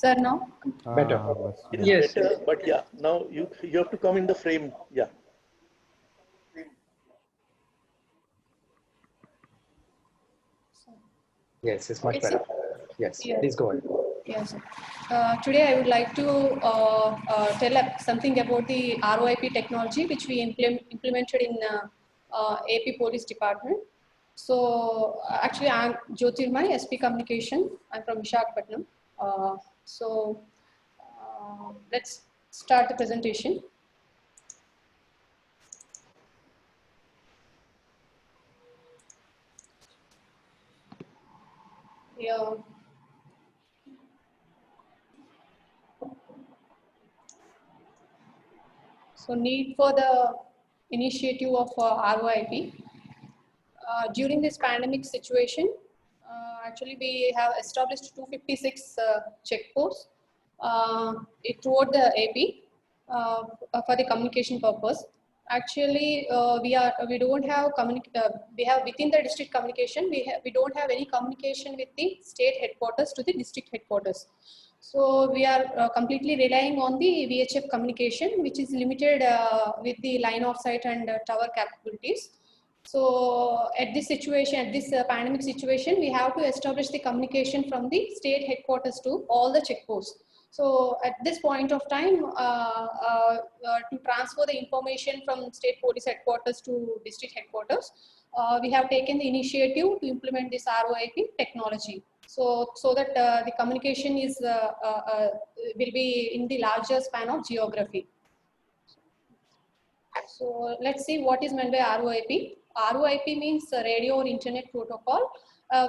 Sir, now? Better. It is Yes. better, but yeah, now you have to come in the frame. Yeah. Yes, it's much better. Yes, Yeah. please go ahead. Yes. Today I would like to tell something about the ROIP technology which we implemented in AP Police Department. So actually I'm Jyotirmay, SP Communication. I'm from Visakhapatnam. Let's start the presentation. Yeah. So need for the initiative of ROIP. During this pandemic situation, actually we have established 256 checkposts throughout the AP for the communication purpose. Actually, we don't have we have within the district communication we don't have any communication with the state headquarters to the district headquarters. So we are completely relying on the VHF communication, which is limited with the line of sight and tower capabilities. So at this situation, at this pandemic situation, we have to establish the communication from the state headquarters to all the checkposts. So at this point of time, to transfer the information from state police headquarters to district headquarters, we have taken the initiative to implement this ROIP technology. So that the communication is will be in the larger span of geography. So let's see what is meant by ROIP. ROIP means radio or internet protocol,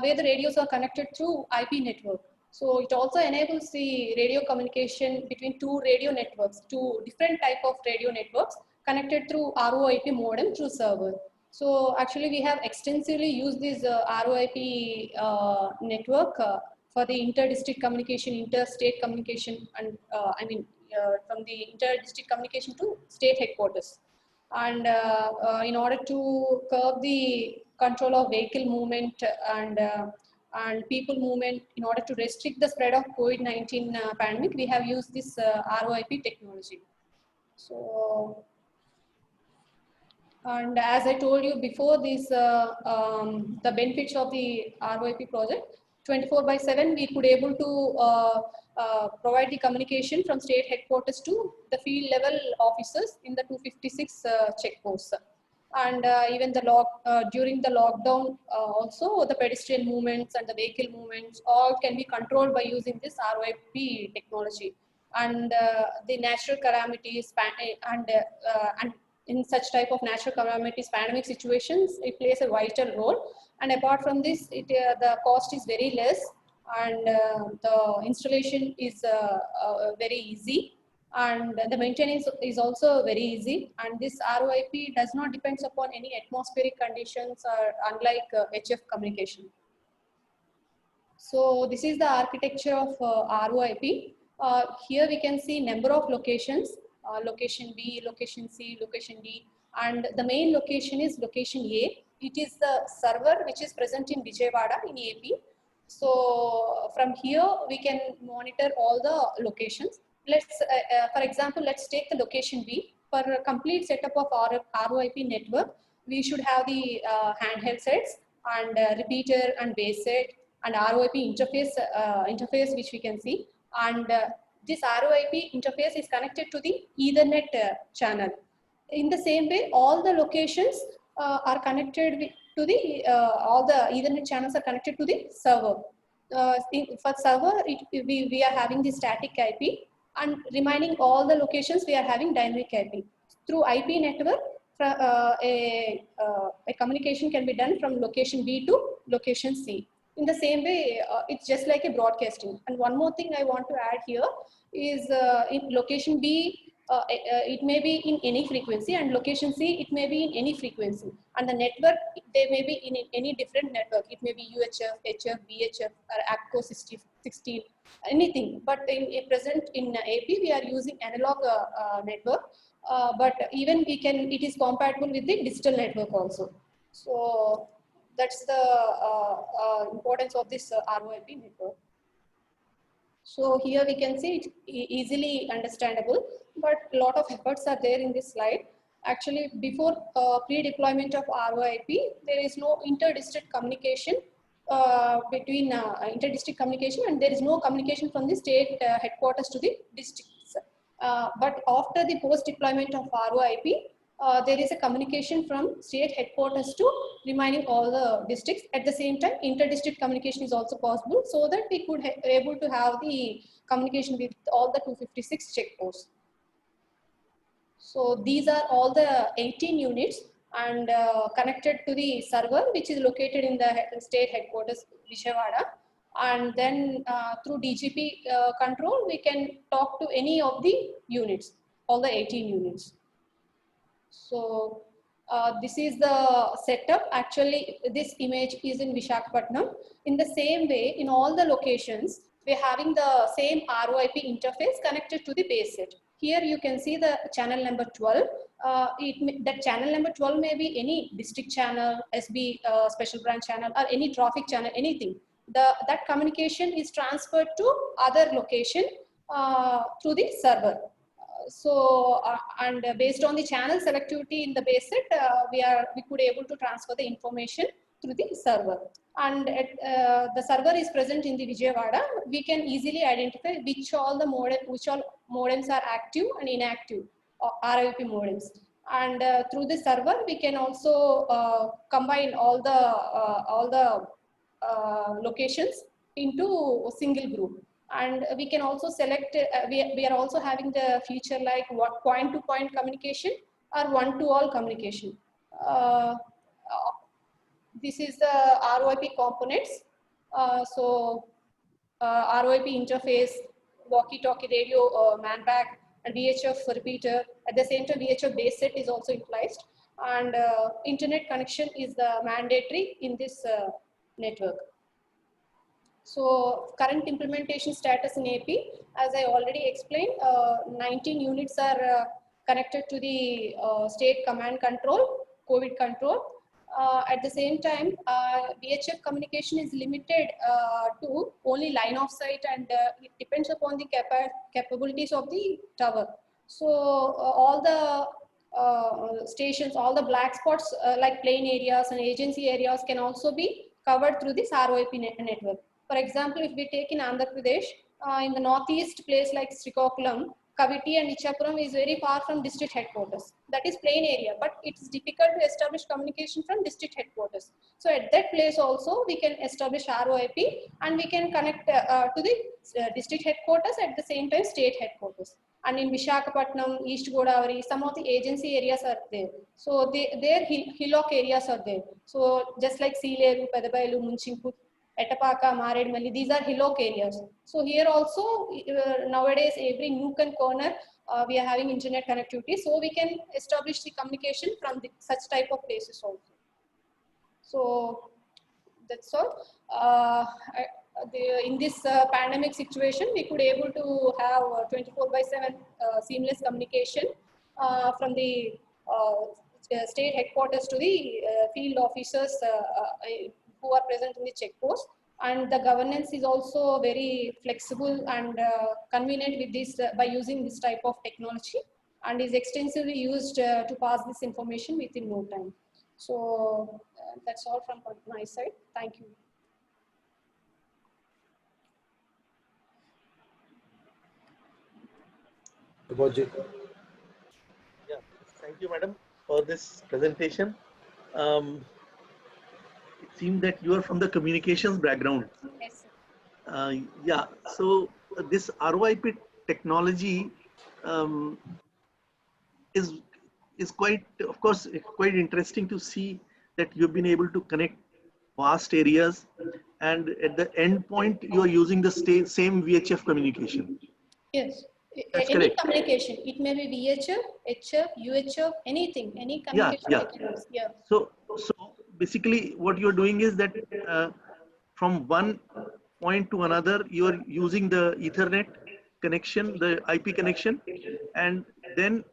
where the radios are connected through IP network. So it also enables the radio communication between two radio networks, two different type of radio networks connected through ROIP modem through server. So actually we have extensively used this ROIP network for the inter-district communication, interstate communication, and from the inter-district communication to state headquarters. And in order to curb the control of vehicle movement and people movement, in order to restrict the spread of COVID-19 pandemic, we have used this ROIP technology. So, and as I told you before, this the benefits of the ROIP project, 24/7, we could able to provide the communication from state headquarters to the field level officers in the 256 checkposts. And even the during the lockdown, also the pedestrian movements and the vehicle movements all can be controlled by using this ROIP technology. And the natural calamities and in such type of natural calamities, pandemic situations, it plays a vital role. And apart from this, the cost is very less, and the installation is very easy, and the maintenance is also very easy. And this ROIP does not depend upon any atmospheric conditions, unlike HF communication. So this is the architecture of ROIP. Here we can see number of locations. Location B, location C, location D, and the main location is location A. It is the server which is present in Vijayawada in AP. So from here we can monitor all the locations. Let's, for example, let's take the location B. For a complete setup of our ROIP network, we should have the handheld sets and repeater and base set and ROIP interface which we can see. And this ROIP interface is connected to the Ethernet channel. In the same way, all the locations are connected to the, all the Ethernet channels are connected to the server. For server, we are having the static IP, and remaining all the locations we are having dynamic IP. Through IP network, a communication can be done from location B to location C. In the same way, it's just like a broadcasting. And one more thing I want to add here is in location B, it may be in any frequency, and location C, it may be in any frequency. And the network, they may be in any different network. It may be UHF, HF, VHF, or APCO 16, anything. But in present in AP, we are using analog network. But even we can, it is compatible with the digital network also. So that's the importance of this ROIP network. So here we can see it easily understandable, but a lot of efforts are there in this slide. Actually, before pre-deployment of ROIP, there is no inter-district communication between inter-district communication, and there is no communication from the state headquarters to the districts. But after the post-deployment of ROIP, there is a communication from state headquarters to remaining all the districts. At the same time, inter-district communication is also possible, so that we could able to have the communication with all the 256 checkposts. So these are all the 18 units and connected to the server, which is located in the state headquarters, Vijayawada. And then through DGP control, we can talk to any of the units, all the 18 units. So this is the setup. Actually, this image is in Visakhapatnam. In the same way, in all the locations, we're having the same ROIP interface connected to the base set. Here you can see the channel number 12. That channel number 12 may be any district channel, SB special branch channel, or any traffic channel, anything. That communication is transferred to other location through the server. And based on the channel selectivity in the base set, we could able to transfer the information through the server. And the server is present in the Vijayawada. We can easily identify which all modems are active and inactive, RIP modems. And through the server, we can also combine all the locations into a single group. And we can also select, we are also having the feature like point-to-point communication or one-to-all communication. This is the ROIP components. ROIP interface, walkie-talkie radio, man bag, and VHF repeater. At the same time, VHF base set is also utilized. And internet connection is the mandatory in this network. So current implementation status in AP, as I already explained, 19 units are connected to the state command control, COVID control. At the same time, VHF communication is limited to only line of sight, and it depends upon the capabilities of the tower. So all the stations, all the black spots like plain areas and agency areas can also be covered through this ROIP network. For example, if we take in Andhra Pradesh, in the northeast place like Srikakulam, Kaviti and Ichapuram is very far from district headquarters. That is plain area, but it's difficult to establish communication from district headquarters. So at that place also, we can establish ROIP and we can connect to the district headquarters, at the same time state headquarters. And in Visakhapatnam, East Godavari, some of the agency areas are there. So their hillock areas are there. So just like Sealeru, Pedabailu, Munchimput, Etapaka, Maredmalli, these are hillock areas. So here also, nowadays, every nook and corner, we are having internet connectivity. So we can establish the communication from such type of places also. So that's all. In this pandemic situation, we could able to have 24/7 seamless communication from the state headquarters to the field officers who are present in the checkpost. And the governance is also very flexible and convenient with this by using this type of technology, and is extensively used to pass this information within no time. So that's all from my side. Thank you. Yeah, thank you, madam, for this presentation. It seems that you are from the communications background. Yes, Yeah, so this ROIP technology is quite, of course, quite interesting to see that you've been able to connect vast areas, and at the end point, you are using the same VHF communication. yes. That's Any correct. communication, it may be VHF, HF, UHF, anything, any communication. Yeah. So basically, what you're doing is that from one point to another, you're using the Ethernet connection, the IP connection, and then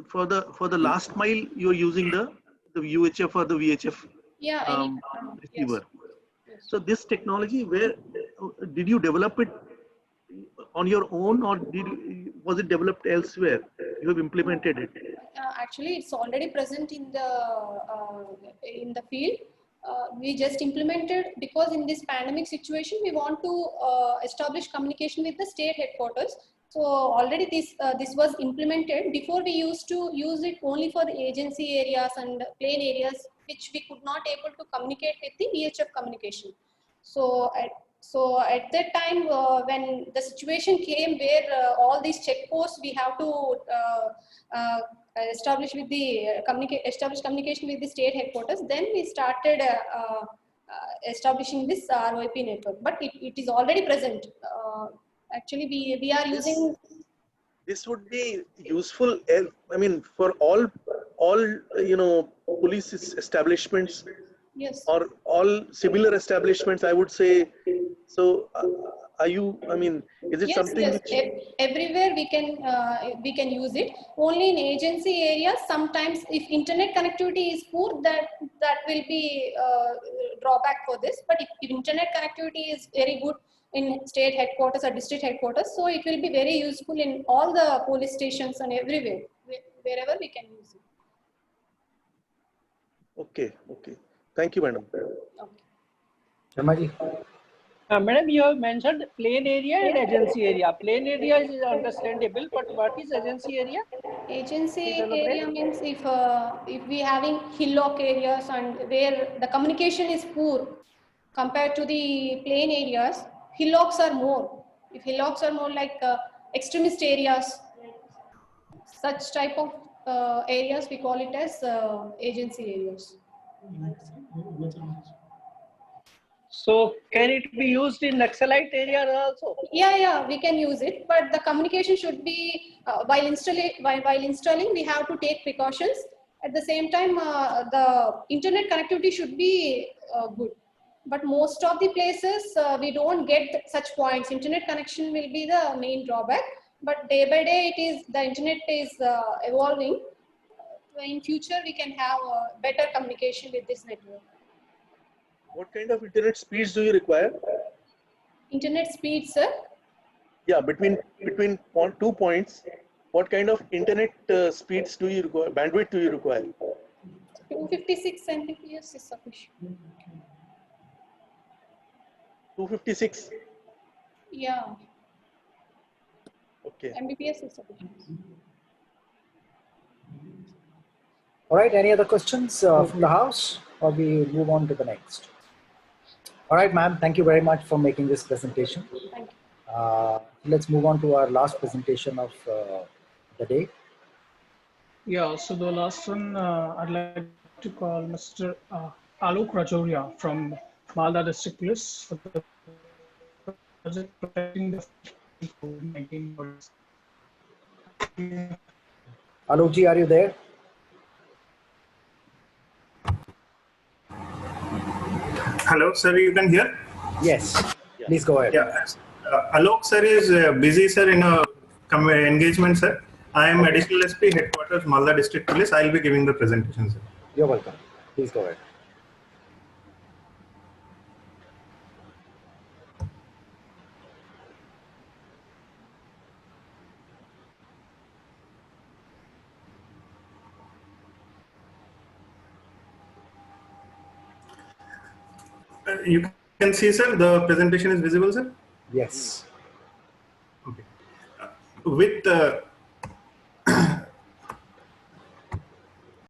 for the last mile, you're using the UHF or the VHF receiver. Yes. So this technology, where did you develop it on your own, or was it developed elsewhere? You have implemented it. Actually, it's already present in the field. We just implemented because in this pandemic situation, we want to establish communication with the state headquarters. So already this was implemented. Before, we used to use it only for the agency areas and plain areas which we could not able to communicate with the VHF communication. So at that time, when the situation came where all these checkposts we have to establish with the establish communication with the state headquarters, then we started establishing this ROIP network. But it is already present. Actually, we are using. This would be useful. I mean, for all police establishments. Yes. Or all similar establishments, I would say. So, are you? I mean, is it something? Yes. Which... Everywhere we can use it. Only in agency areas. Sometimes, if internet connectivity is poor, that will be drawback for this. But if internet connectivity is very good in state headquarters or district headquarters, so it will be very useful in all the police stations and everywhere, wherever we can use it. Okay. Thank you, madam. Okay. Sharmaji. Madam, you have mentioned plain area and agency area. Plain area is understandable, but what is agency area? Agency area means if we having hillock areas and where the communication is poor compared to the plain areas, hillocks are more. If hillocks are more like extremist areas, such type of areas we call it as agency areas. So can it be used in Naxalite area also? Yeah, we can use it, but the communication should be while installing we have to take precautions. At the same time, the internet connectivity should be good. But most of the places we don't get such points. Internet connection will be the main drawback. But day by day, the internet is evolving. In future, we can have better communication with this network. What kind of internet speeds do you require? Internet speeds, sir? Yeah, between 2 points, what kind of internet speeds do you require? Bandwidth do you require? 256 Mbps is sufficient. 256. Yeah. Okay. Mbps is sufficient. All right, any other questions from the house, or we move on to the next? All right, ma'am, thank you very much for making this presentation. Thank you. Let's move on to our last presentation of the day. Yeah, so the last one, I'd like to call Mr. Alok Rajoria from Malda District Police for the project protecting the COVID-19 borders. Alokji, are you there? Hello, sir, you can hear? Yes, please go ahead. Yeah, Alok sir is busy, sir, in a engagement, sir. I am Additional SP Headquarters, Malda District Police. I will be giving the presentation, sir. You're welcome. Please go ahead. You can see, sir, the presentation is visible, sir? Yes. Okay. With